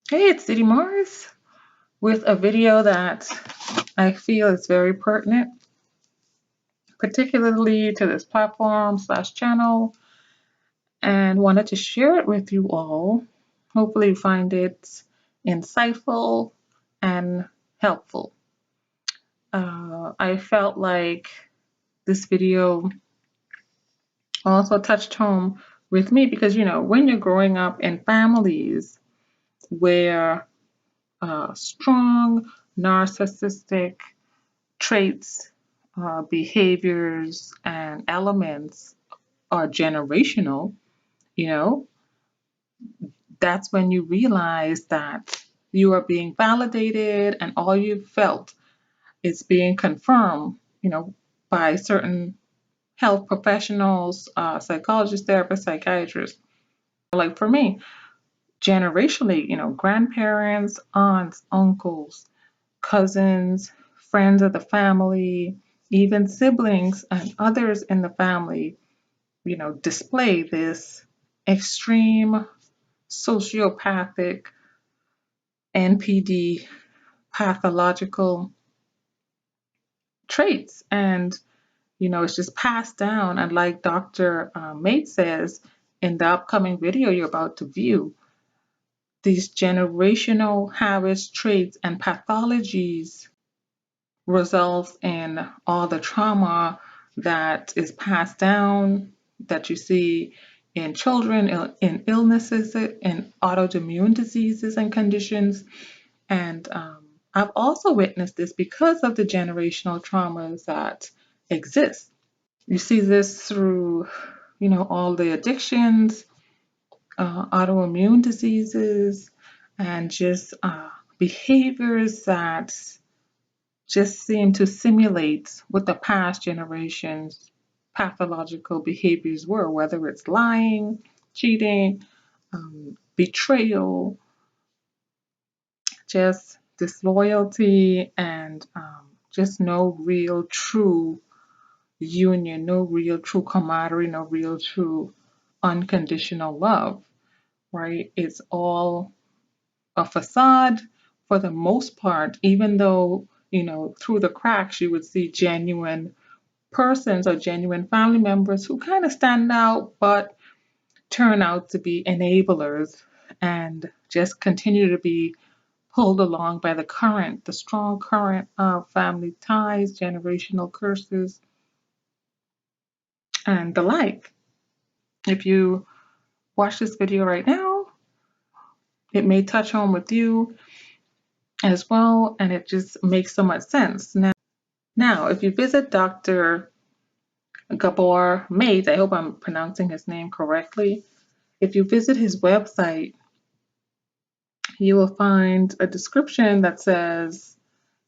Hey, it's Diddy Morris with a video that I feel is very pertinent, particularly to this platform/channel, and wanted to share it with you all. Hopefully, you find it insightful and helpful. I felt like this video also touched home with me because, when you're growing up in families where strong narcissistic traits, behaviors, and elements are generational, you know, that's when you realize that you are being validated and all you felt is being confirmed, by certain health professionals, psychologists, therapists, psychiatrists. Like for me, generationally, grandparents, aunts, uncles, cousins, friends of the family, even siblings and others in the family, display this extreme sociopathic NPD pathological traits. And, it's just passed down. And like Dr. Mate says in the upcoming video you're about to view, these generational habits, traits, and pathologies results in all the trauma that is passed down that you see in children, in illnesses, in autoimmune diseases and conditions. And I've also witnessed this because of the generational traumas that exist. You see this through, all the addictions, autoimmune diseases, and just behaviors that just seem to simulate what the past generations' pathological behaviors were, whether it's lying, cheating, betrayal, just disloyalty, and just no real true union, no real true camaraderie, no real true unconditional love, right? It's all a facade for the most part, even though, through the cracks you would see genuine persons or genuine family members who kind of stand out but turn out to be enablers and just continue to be pulled along by the current, the strong current of family ties, generational curses, and the like. If you watch this video right now, it may touch home with you as well, and it just makes so much sense. Now, if you visit Dr. Gabor Maté, I hope I'm pronouncing his name correctly. If you visit his website, you will find a description that says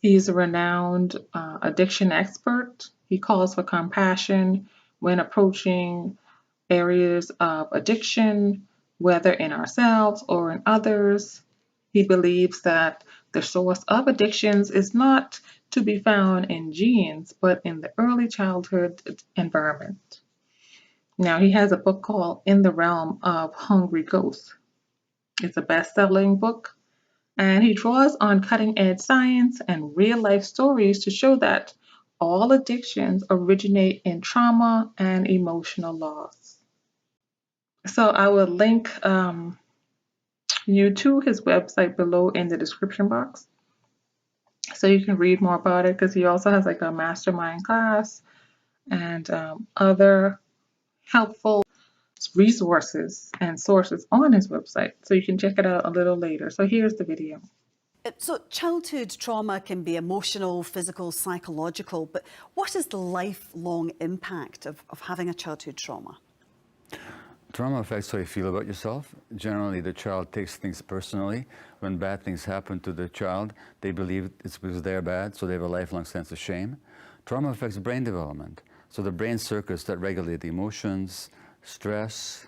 he's a renowned addiction expert. He calls for compassion when approaching areas of addiction, whether in ourselves or in others. He believes that the source of addictions is not to be found in genes, but in the early childhood environment. Now, he has a book called In the Realm of Hungry Ghosts. It's a best-selling book, and he draws on cutting-edge science and real-life stories to show that all addictions originate in trauma and emotional loss. So I will link you to his website below in the description box so you can read more about it, because he also has like a mastermind class and other helpful resources and sources on his website, so you can check it out a little later. So here's the video. So childhood trauma can be emotional, physical, psychological, but what is the lifelong impact of having a childhood trauma? Trauma affects how you feel about yourself. Generally, the child takes things personally. When bad things happen to the child, they believe it's because they're bad, so they have a lifelong sense of shame. Trauma affects brain development. So the brain circuits that regulate the emotions, stress,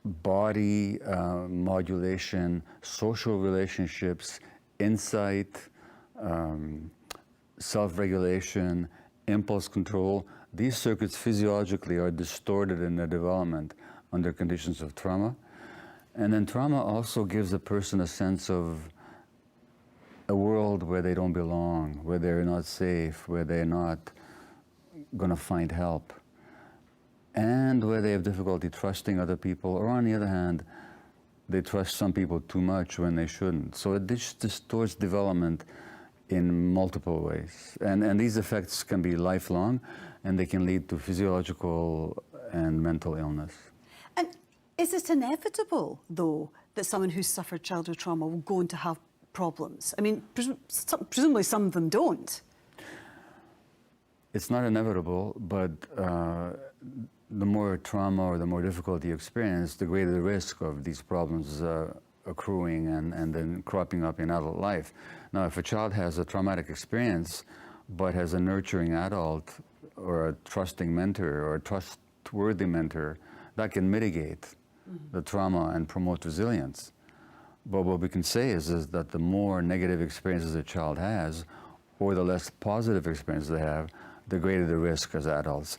body modulation, social relationships, insight, self-regulation, impulse control, these circuits physiologically are distorted in their development under conditions of trauma. And then trauma also gives a person a sense of a world where they don't belong, where they're not safe, where they're not going to find help, and where they have difficulty trusting other people, or on the other hand, they trust some people too much when they shouldn't. So it distorts development in multiple ways. And these effects can be lifelong, and they can lead to physiological and mental illness. And is it inevitable, though, that someone who's suffered childhood trauma will go on to have problems? I mean, presumably some of them don't. It's not inevitable, but the more trauma or the more difficulty you experience, the greater the risk of these problems accruing and then cropping up in adult life. Now, if a child has a traumatic experience, but has a nurturing adult or a trusting mentor or a trustworthy mentor, that can mitigate the trauma and promote resilience. But what we can say is that the more negative experiences a child has, or the less positive experiences they have, the greater the risk as adults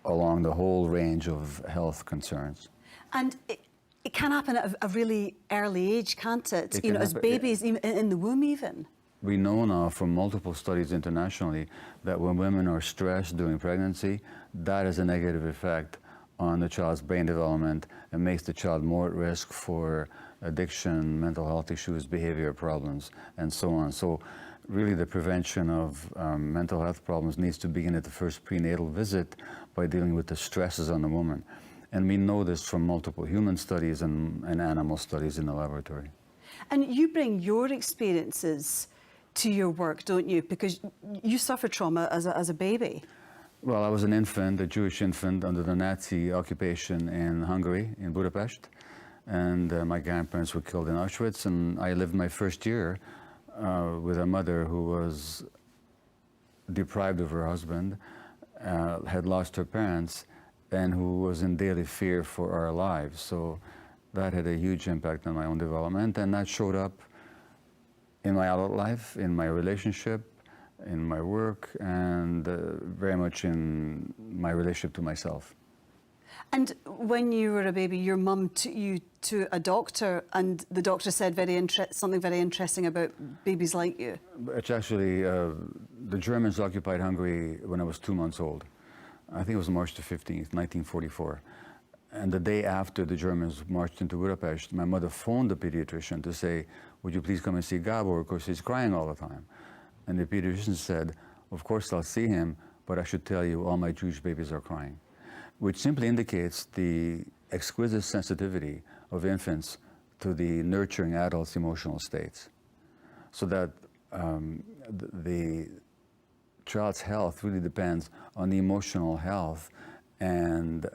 along the whole range of health concerns. And it can happen at a really early age, can't it? It as babies, in the womb even. We know now from multiple studies internationally that when women are stressed during pregnancy, that has a negative effect on the child's brain development and makes the child more at risk for addiction, mental health issues, behavior problems, and so on. So really the prevention of mental health problems needs to begin at the first prenatal visit by dealing with the stresses on the woman. And we know this from multiple human studies and animal studies in the laboratory. And you bring your experiences to your work, don't you? Because you suffered trauma as a baby. Well, I was an infant, a Jewish infant under the Nazi occupation in Hungary, in Budapest. And my grandparents were killed in Auschwitz, and I lived my first year with a mother who was deprived of her husband, had lost her parents, and who was in daily fear for our lives. So that had a huge impact on my own development, and that showed up in my adult life, in my relationship, in my work, and very much in my relationship to myself. And when you were a baby, your mum took you to a doctor, and the doctor said something very interesting about babies like you. It's actually, the Germans occupied Hungary when I was 2 months old. I think it was March the 15th, 1944. And the day after the Germans marched into Budapest, my mother phoned the pediatrician to say, would you please come and see Gabor, because he's crying all the time. And the pediatrician said, of course I'll see him, but I should tell you all my Jewish babies are crying, which simply indicates the exquisite sensitivity of infants to the nurturing adult's emotional states. So that the child's health really depends on the emotional health and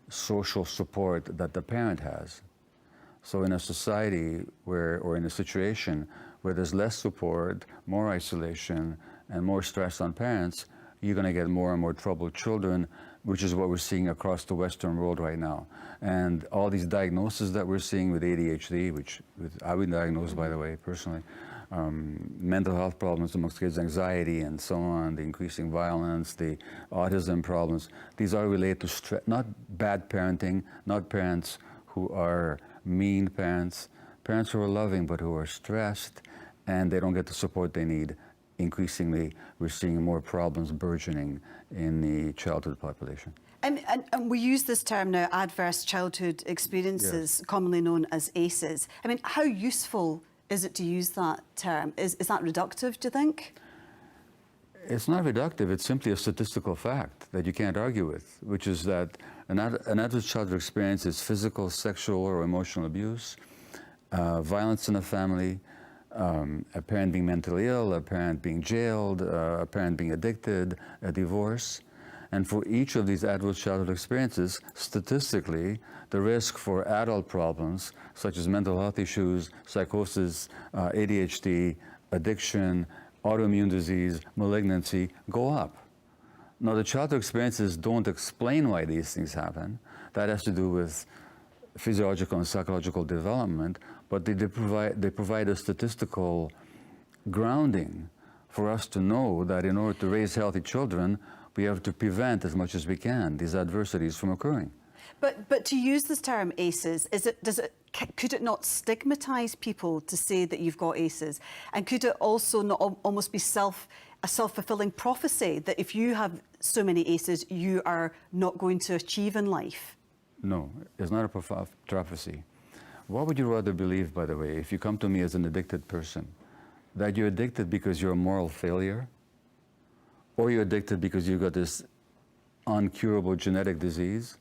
social support that the parent has. So in a society where, or in a situation where there's less support, more isolation, and more stress on parents, you're going to get more and more troubled children, which is what we're seeing across the Western world right now. And all these diagnoses that we're seeing with ADHD, which I've been diagnosed, by the way, personally, mental health problems amongst kids, anxiety and so on, the increasing violence, the autism problems, these are related to stress, not bad parenting, not parents who are mean parents, parents who are loving but who are stressed and they don't get the support they need. Increasingly, we're seeing more problems burgeoning in the childhood population. And we use this term now, adverse childhood experiences, yes, commonly known as ACEs. I mean, how useful is it to use that term? Is that reductive, do you think? It's not reductive, it's simply a statistical fact that you can't argue with, which is that an adverse childhood experience is physical, sexual, or emotional abuse, violence in the family, a parent being mentally ill, a parent being jailed, a parent being addicted, a divorce. And for each of these adverse childhood experiences, statistically, the risk for adult problems, such as mental health issues, psychosis, ADHD, addiction, autoimmune disease, malignancy, go up. Now, the childhood experiences don't explain why these things happen. That has to do with physiological and psychological development, but they provide a statistical grounding for us to know that in order to raise healthy children, we have to prevent as much as we can these adversities from occurring. But to use this term ACEs, could it not stigmatise people to say that you've got ACEs? And could it also not almost be a self-fulfilling prophecy that if you have so many ACEs, you are not going to achieve in life? No, it's not a prophecy. What would you rather believe, by the way, if you come to me as an addicted person? That you're addicted because you're a moral failure? Or you're addicted because you've got this uncurable genetic disease?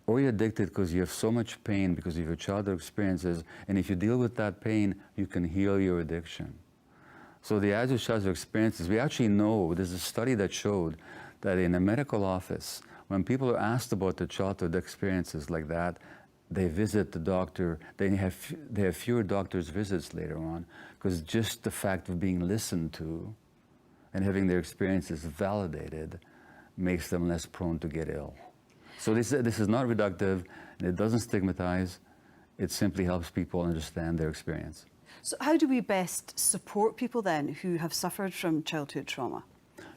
Or you're addicted because you have so much pain because of your childhood experiences, and if you deal with that pain, you can heal your addiction. So the adverse childhood experiences, we actually know, there's a study that showed that in a medical office, when people are asked about their childhood experiences like that, they visit the doctor, they have fewer doctor's visits later on, because just the fact of being listened to and having their experiences validated makes them less prone to get ill. So this is not reductive, and it doesn't stigmatize, it simply helps people understand their experience. So how do we best support people then who have suffered from childhood trauma?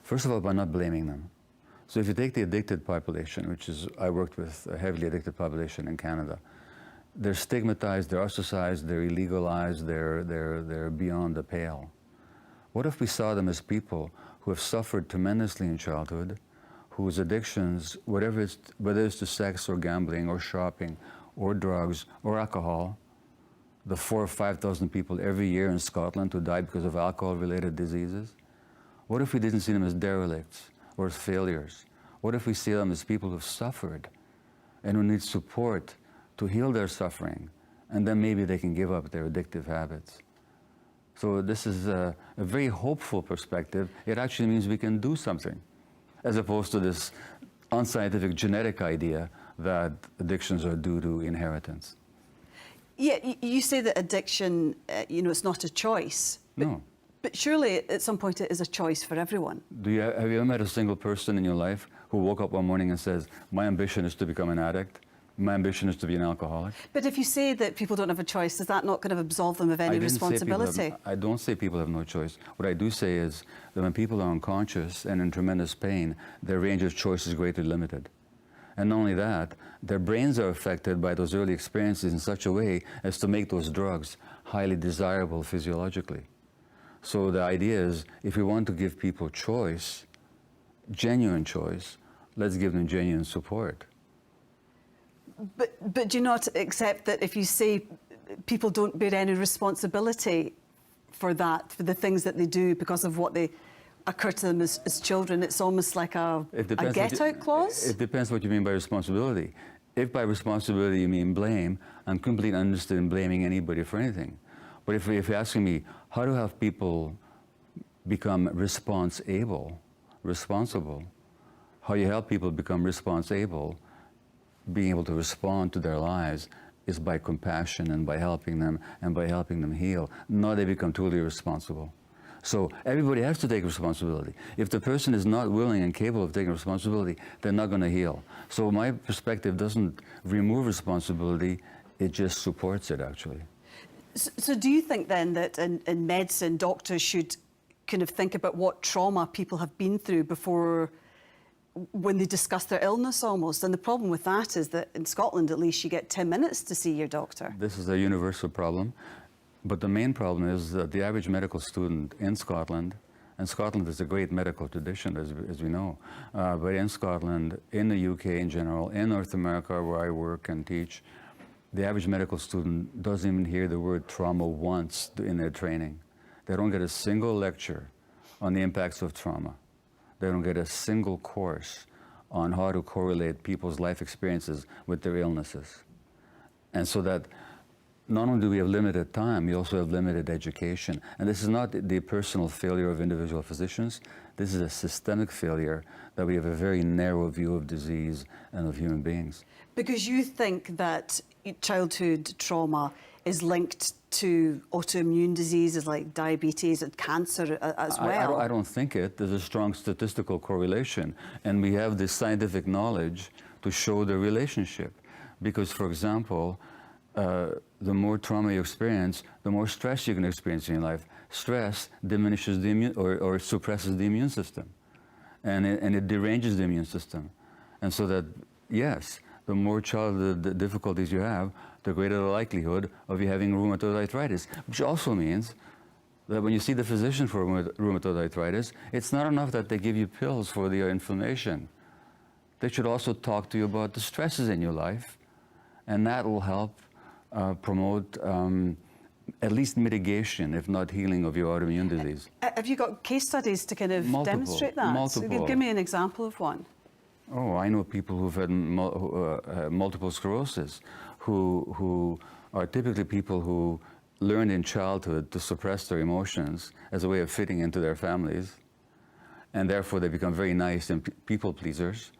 First of all, by not blaming them. So if you take the addicted population, which is, I worked with a heavily addicted population in Canada, they're stigmatized, they're ostracized, they're illegalized, they're beyond the pale. What if we saw them as people who have suffered tremendously in childhood, whose addictions, whether it's to sex or gambling or shopping or drugs or alcohol, the 4,000 or 5,000 people every year in Scotland who die because of alcohol-related diseases? What if we didn't see them as derelicts or as failures? What if we see them as people who've suffered and who need support to heal their suffering, and then maybe they can give up their addictive habits? So this is a very hopeful perspective. It actually means we can do something, as opposed to this unscientific genetic idea that addictions are due to inheritance. Yeah, you say that addiction, it's not a choice. No. But surely at some point it is a choice for everyone. Have you ever met a single person in your life who woke up one morning and says, my ambition is to become an addict, my ambition is to be an alcoholic? But if you say that people don't have a choice, does that not kind of absolve them of any responsibility? I don't say people have no choice. What I do say is that when people are unconscious and in tremendous pain, their range of choice is greatly limited. And not only that, their brains are affected by those early experiences in such a way as to make those drugs highly desirable physiologically. So the idea is, if we want to give people choice, genuine choice, let's give them genuine support. But do you not accept that if you say people don't bear any responsibility for that, for the things that they do because of what they occur to them as children, it's almost like a get-out clause? It depends what you mean by responsibility. If by responsibility you mean blame, I'm completely uninterested in blaming anybody for anything. But if you're asking me, how to have people become responsible, how you help people become responsible, being able to respond to their lives, is by compassion and by helping them heal, not they become totally responsible. So everybody has to take responsibility. If the person is not willing and capable of taking responsibility, they're not going to heal. So my perspective doesn't remove responsibility, it just supports it, actually. So do you think then that in medicine, doctors should kind of think about what trauma people have been through before, when they discuss their illness almost? And the problem with that is that in Scotland, at least, you get 10 minutes to see your doctor. This is a universal problem. But the main problem is that the average medical student in Scotland, and Scotland is a great medical tradition, as we know, but in Scotland, in the UK in general, in North America where I work and teach, the average medical student doesn't even hear the word trauma once in their training. They don't get a single lecture on the impacts of trauma. They don't get a single course on how to correlate people's life experiences with their illnesses. And so that not only do we have limited time, we also have limited education. And this is not the personal failure of individual physicians. This is a systemic failure that we have a very narrow view of disease and of human beings. Because you think that childhood trauma is linked to autoimmune diseases like diabetes and cancer as well? I don't think it. There's a strong statistical correlation. And we have the scientific knowledge to show the relationship. Because, for example, the more trauma you experience, the more stress you can experience in your life. Stress diminishes the immune or suppresses the immune system, and it deranges the immune system. And so that, yes, the more childhood difficulties you have, the greater the likelihood of you having rheumatoid arthritis, which also means that when you see the physician for rheumatoid arthritis, it's not enough that they give you pills for the inflammation. They should also talk to you about the stresses in your life, and that will help promote at least mitigation, if not healing, of your autoimmune disease. Have you got case studies to kind of demonstrate that? Multiple. Give me an example of one. Oh, I know people who've had multiple sclerosis, who are typically people who learned in childhood to suppress their emotions as a way of fitting into their families, and therefore they become very nice and people pleasers.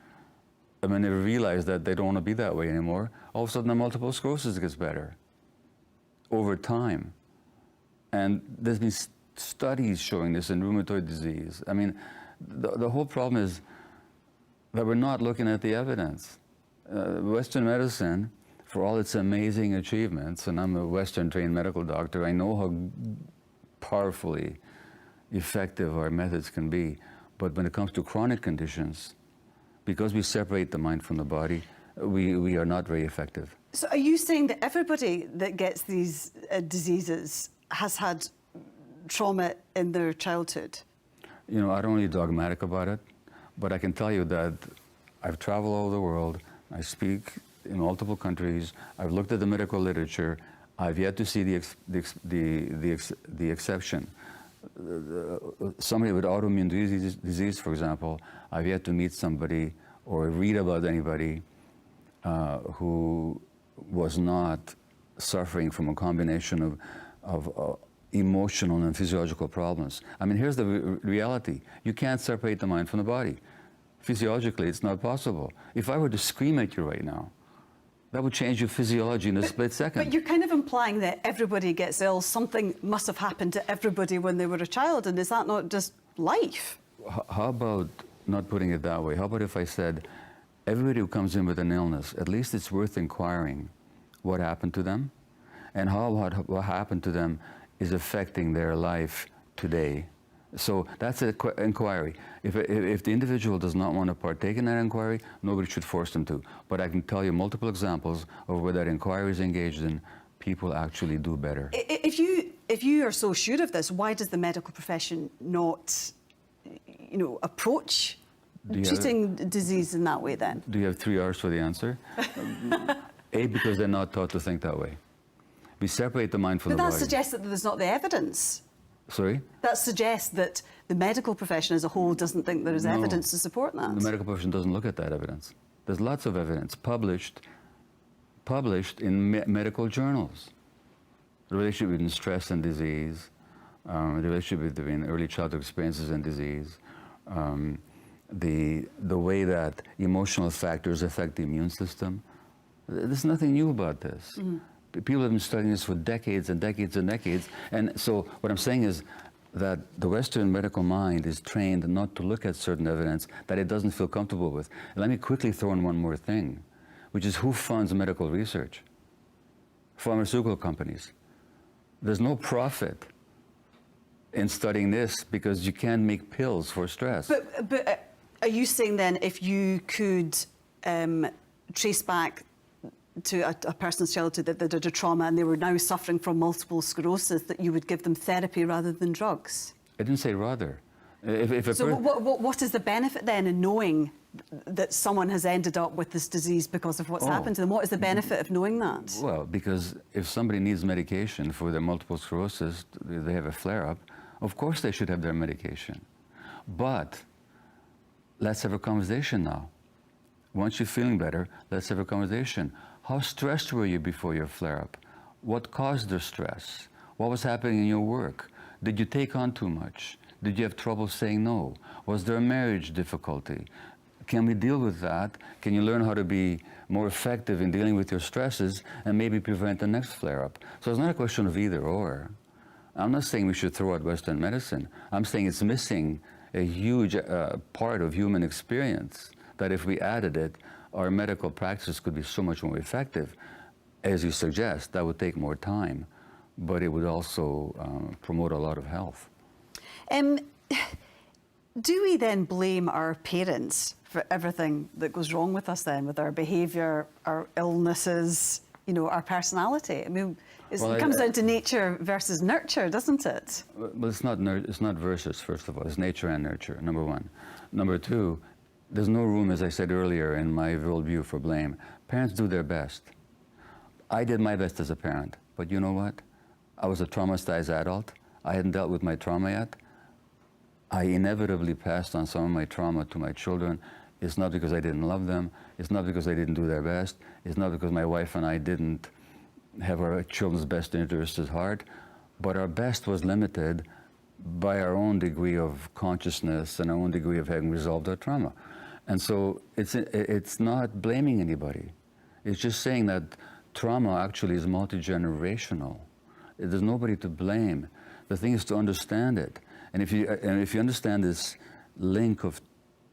And when they realize that they don't want to be that way anymore, all of a sudden the multiple sclerosis gets better over time. And there's been studies showing this in rheumatoid disease. I mean, the whole problem is that we're not looking at the evidence. Western medicine, for all its amazing achievements, and I'm a Western-trained medical doctor, I know how powerfully effective our methods can be. But when it comes to chronic conditions, because we separate the mind from the body, we are not very effective. So are you saying that everybody that gets these diseases has had trauma in their childhood? You know, I don't really dogmatic about it, but I can tell you that I've traveled all over the world, I speak in multiple countries, I've looked at the medical literature, I've yet to see the exception. Somebody with autoimmune disease, for example, I've yet to meet somebody or read about anybody who was not suffering from a combination of emotional and physiological problems. I mean, here's the reality. You can't separate the mind from the body. Physiologically, it's not possible. If I were to scream at you right now, that would change your physiology in a split second. But you're kind of implying that everybody gets ill. Something must have happened to everybody when they were a child, and is that not just life? How about not putting it that way? How about if I said, everybody who comes in with an illness, at least it's worth inquiring what happened to them, and how what happened to them is affecting their life today. So that's an inquiry. If the individual does not want to partake in that inquiry, nobody should force them to. But I can tell you multiple examples of where that inquiry is engaged in, people actually do better. If you are so sure of this, why does the medical profession not, you know, approach treating disease in that way then? Do you have 3 hours for the answer? A, because they're not taught to think that way. We separate the mind from the body. But that suggests that there's not the evidence. Sorry? That suggests that the medical profession as a whole doesn't think there is evidence to support that. The medical profession doesn't look at that evidence. There's lots of evidence published in medical journals. The relationship between stress and disease, the relationship between early childhood experiences and disease, the way that emotional factors affect the immune system. There's nothing new about this. Mm-hmm. People have been studying this for decades and decades and decades. And so what I'm saying is that the Western medical mind is trained not to look at certain evidence that it doesn't feel comfortable with. And let me quickly throw in one more thing, which is who funds medical research? Pharmaceutical companies. There's no profit in studying this because you can't make pills for stress. But are you saying then if you could trace back to a person's childhood that they did a trauma and they were now suffering from multiple sclerosis, that you would give them therapy rather than drugs? I didn't say rather. So what is the benefit then in knowing that someone has ended up with this disease because of what's happened to them? What is the benefit of knowing that? Well, because if somebody needs medication for their multiple sclerosis, they have a flare-up, of course they should have their medication. But let's have a conversation now. Once you're feeling better, let's have a conversation. How stressed were you before your flare-up? What caused the stress? What was happening in your work? Did you take on too much? Did you have trouble saying no? Was there a marriage difficulty? Can we deal with that? Can you learn how to be more effective in dealing with your stresses and maybe prevent the next flare-up? So it's not a question of either or. I'm not saying we should throw out Western medicine. I'm saying it's missing a huge part of human experience that if we added it, our medical practice could be so much more effective. As you suggest, that would take more time, but it would also promote a lot of health. Do we then blame our parents for everything that goes wrong with us then, with our behaviour, our illnesses, you know, our personality. I mean, it comes down to nature versus nurture, doesn't it? Well, it's not versus, first of all. It's nature and nurture, number one. Number two, there's no room, as I said earlier, in my worldview for blame. Parents do their best. I did my best as a parent, but you know what? I was a traumatized adult. I hadn't dealt with my trauma yet. I inevitably passed on some of my trauma to my children. It's not because I didn't love them. It's not because I didn't do their best. It's not because my wife and I didn't have our children's best interests at heart. But our best was limited by our own degree of consciousness and our own degree of having resolved our trauma. And so it's not blaming anybody. It's just saying that trauma actually is multi-generational. There's nobody to blame. The thing is to understand it. And if you understand this link of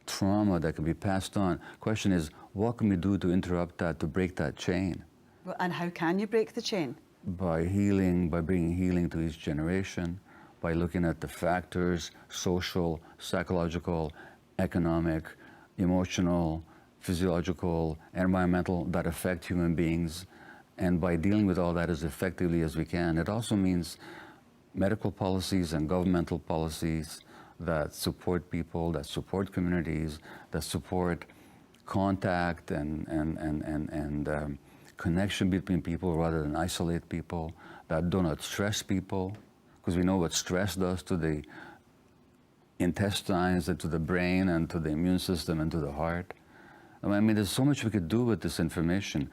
trauma that can be passed on, question is, what can we do to interrupt that, to break that chain? Well, and how can you break the chain? By healing, by bringing healing to each generation, by looking at the factors, social, psychological, economic, emotional, physiological, environmental, that affect human beings, and by dealing with all that as effectively as we can. It also means medical policies and governmental policies that support people, that support communities, that support contact and connection between people rather than isolate people, that do not stress people, because we know what stress does to the intestines and to the brain and to the immune system and to the heart. I mean, there's so much we could do with this information.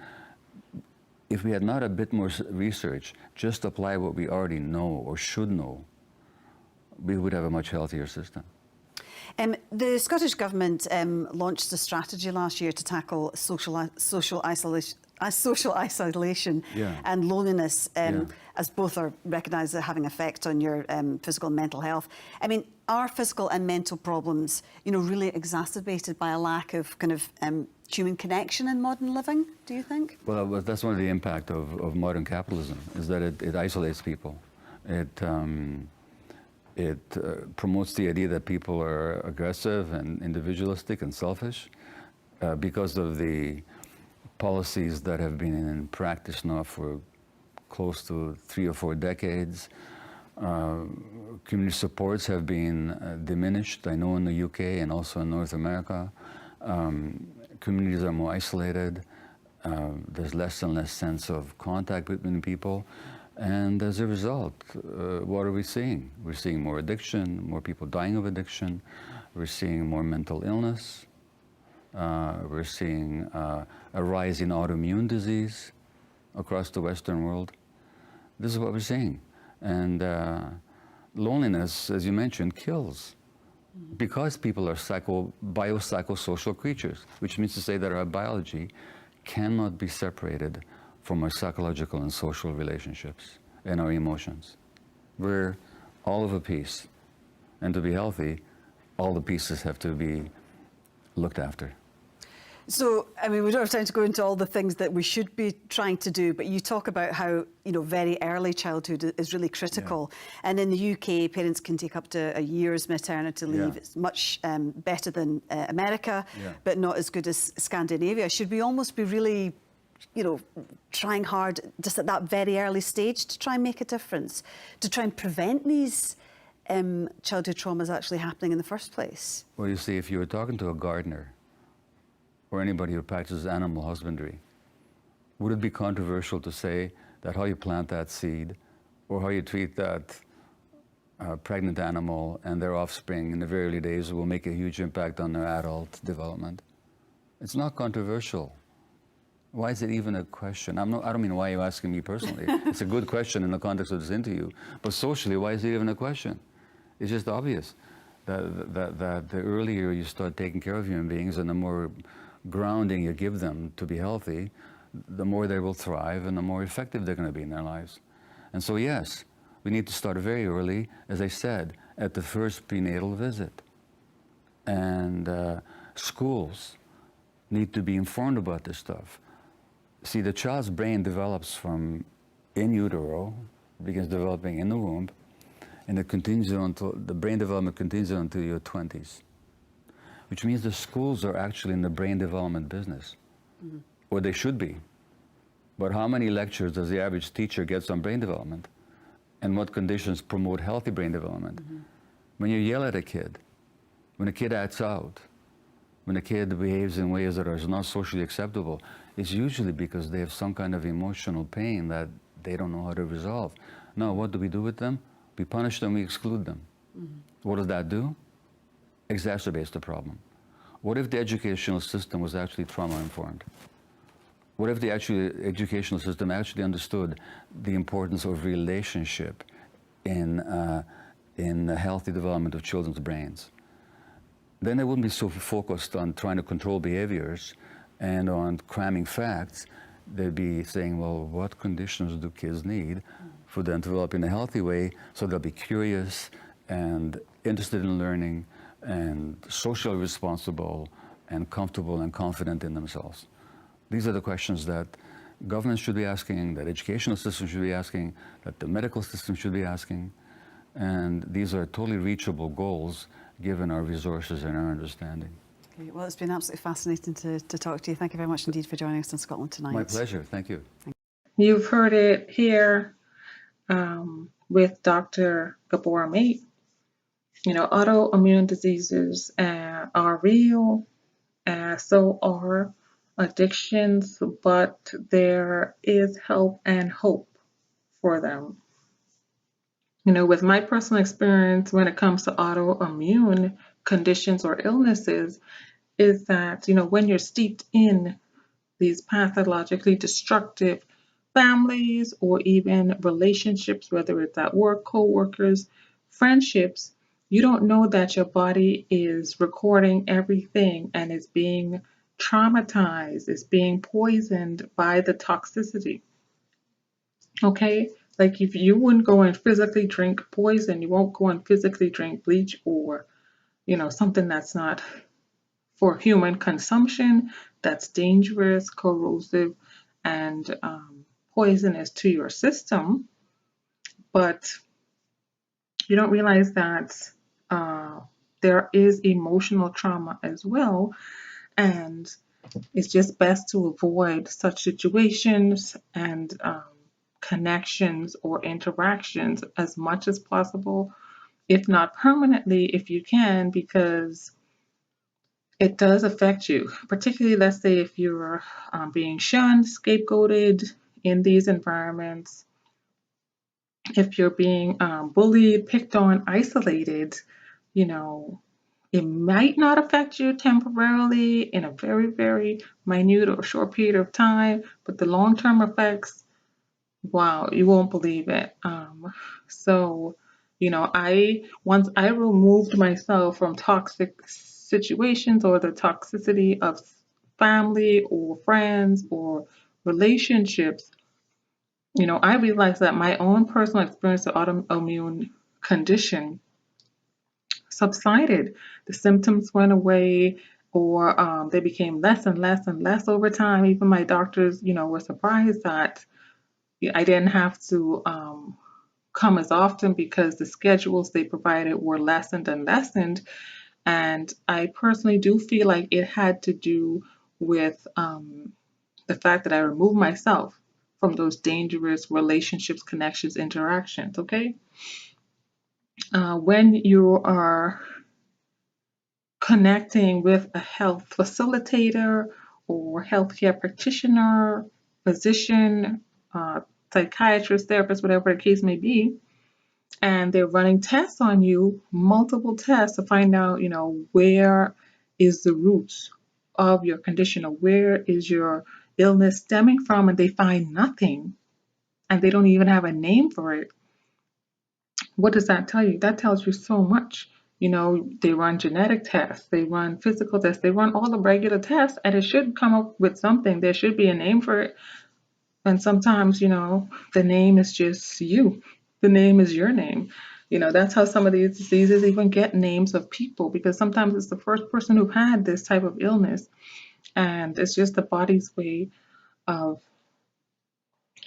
If we had not a bit more research, just apply what we already know or should know, we would have a much healthier system. The Scottish Government launched a strategy last year to tackle social isolation and loneliness, as both are recognised as having effect on your physical and mental health. I mean, are physical and mental problems, you know, really exacerbated by a lack of kind of human connection in modern living, do you think? Well, that's one of the impact of modern capitalism, is that it isolates people. It promotes the idea that people are aggressive and individualistic and selfish because of the policies that have been in practice now for close to 3 or 4 decades. Community supports have been diminished, I know in the UK and also in North America. Communities are more isolated. There's less and less sense of contact between people. And as a result, what are we seeing? We're seeing more addiction, more people dying of addiction. We're seeing more mental illness. We're seeing a rise in autoimmune disease across the Western world. This is what we're seeing. And loneliness, as you mentioned, kills. Because people are biopsychosocial creatures, which means to say that our biology cannot be separated from our psychological and social relationships and our emotions. We're all of a piece. And to be healthy, all the pieces have to be looked after. So, I mean, we don't have time to go into all the things that we should be trying to do, but you talk about how, you know, very early childhood is really critical. Yeah. And in the UK, parents can take up to a year's maternity leave. Yeah. It's much better than America, but not as good as Scandinavia. Should we almost be really, you know, trying hard just at that very early stage to try and make a difference, to try and prevent these childhood traumas actually happening in the first place? Well, you see, if you were talking to a gardener or anybody who practices animal husbandry, would it be controversial to say that how you plant that seed or how you treat that pregnant animal and their offspring in the very early days will make a huge impact on their adult development? It's not controversial. Why is it even a question? I don't mean why you're asking me personally. It's a good question in the context of this interview. But socially, why is it even a question? It's just obvious that the earlier you start taking care of human beings and the more grounding you give them to be healthy, the more they will thrive and the more effective they're going to be in their lives. And so yes, we need to start very early, as I said, at the first prenatal visit. And schools need to be informed about this stuff. See, the child's brain develops from in utero, begins developing in the womb, and it continues until, the brain development continues until your 20s. which means the schools are actually in the brain development business, or they should be. But how many lectures does the average teacher get on brain development? And what conditions promote healthy brain development? When you yell at a kid, when a kid acts out, when a kid behaves in ways that are not socially acceptable, it's usually because they have some kind of emotional pain that they don't know how to resolve. Now, what do we do with them? We punish them, we exclude them. What does that do? Exacerbates the problem. What if the educational system was actually trauma-informed? What if the educational system actually understood the importance of relationship in the healthy development of children's brains? Then they wouldn't be so focused on trying to control behaviors and on cramming facts. They'd be saying, well, what conditions do kids need for them to develop in a healthy way so they'll be curious and interested in learning and socially responsible and comfortable and confident in themselves. These are the questions that governments should be asking, that educational systems should be asking, that the medical system should be asking. And these are totally reachable goals given our resources and our understanding. Okay, well, it's been absolutely fascinating to talk to you. Thank you very much indeed for joining us in Scotland tonight. My pleasure. Thank you. You've heard it here with Dr. Gabor Maté. You know, autoimmune diseases are real, so are addictions, but there is help and hope for them. You know, with my personal experience when it comes to autoimmune conditions or illnesses, is that, you know, when you're steeped in these pathologically destructive families or even relationships, whether it's at work, co-workers, friendships, you don't know that your body is recording everything and is being traumatized, is being poisoned by the toxicity. Okay? Like if you wouldn't go and physically drink poison, you won't go and physically drink bleach or, you know, something that's not for human consumption, that's dangerous, corrosive, and poisonous to your system. But you don't realize that there is emotional trauma as well, and it's just best to avoid such situations and connections or interactions as much as possible, if not permanently, if you can, because it does affect you, particularly, let's say, if you're being shunned, scapegoated in these environments, if you're being bullied, picked on, isolated, you know, it might not affect you temporarily in a very, very minute or short period of time, but the long-term effects, wow, you won't believe it. So, you know, once I removed myself from toxic situations or the toxicity of family or friends or relationships, you know, I realized that my own personal experience of autoimmune condition subsided. The symptoms went away, or they became less and less and less over time. Even my doctors, you know, were surprised that I didn't have to come as often because the schedules they provided were lessened and lessened. And I personally do feel like it had to do with the fact that I removed myself from those dangerous relationships, connections, interactions, okay? When you are connecting with a health facilitator or healthcare practitioner, physician, psychiatrist, therapist, whatever the case may be, and they're running tests on you, multiple tests to find out, you know, where is the roots of your condition or where is your illness stemming from, and they find nothing and they don't even have a name for it. What does that tell you? That tells you so much. You know, they run genetic tests, they run physical tests, they run all the regular tests, and it should come up with something. There should be a name for it. And sometimes, you know, the name is just you. The name is your name. You know, that's how some of these diseases even get names of people, because sometimes it's the first person who had this type of illness. And it's just the body's way of,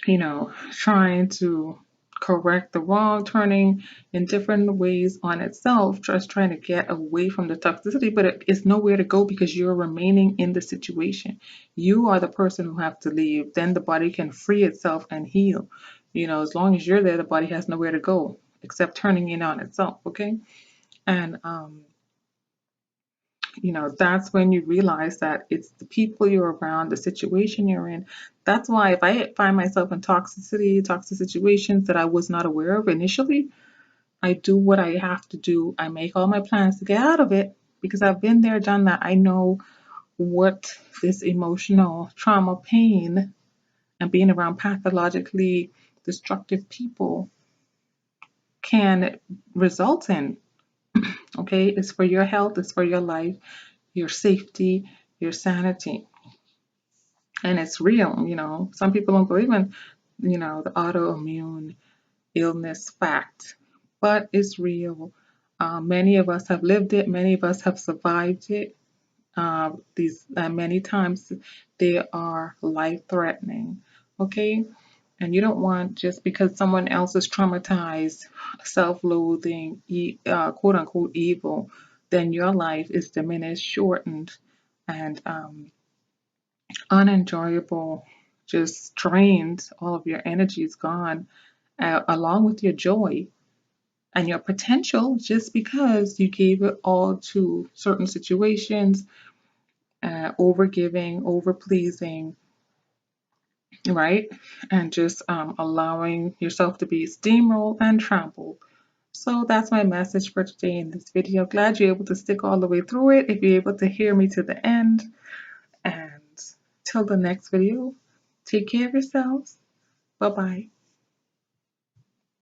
you know, trying to correct the wrong, turning in different ways on itself, just trying to get away from the toxicity, but it's nowhere to go because you're remaining in the situation. You are the person who have to leave. Then the body can free itself and heal. As long as you're there, the body has nowhere to go except turning in on itself, okay? And that's when you realize that it's the people you're around, the situation you're in. That's why if I find myself in toxic situations that I was not aware of initially, I do what I have to do. I make all my plans to get out of it because I've been there, done that. I know what this emotional trauma, pain, and being around pathologically destructive people can result in. Okay, it's for your health, it's for your life, your safety, your sanity. And it's real. Some people don't believe in, the autoimmune illness fact, but it's real. Many of us have lived it, many of us have survived it. These many times they are life-threatening. Okay, and you don't want, just because someone else is traumatized, self-loathing, quote unquote evil, then your life is diminished, shortened, and unenjoyable, just drained. All of your energy is gone, along with your joy and your potential, just because you gave it all to certain situations, over giving, over pleasing, right? And just allowing yourself to be steamrolled and trampled. So that's my message for today in this video. Glad you're able to stick all the way through it, if you're able to hear me to the end. And till the next video, take care of yourselves. Bye-bye.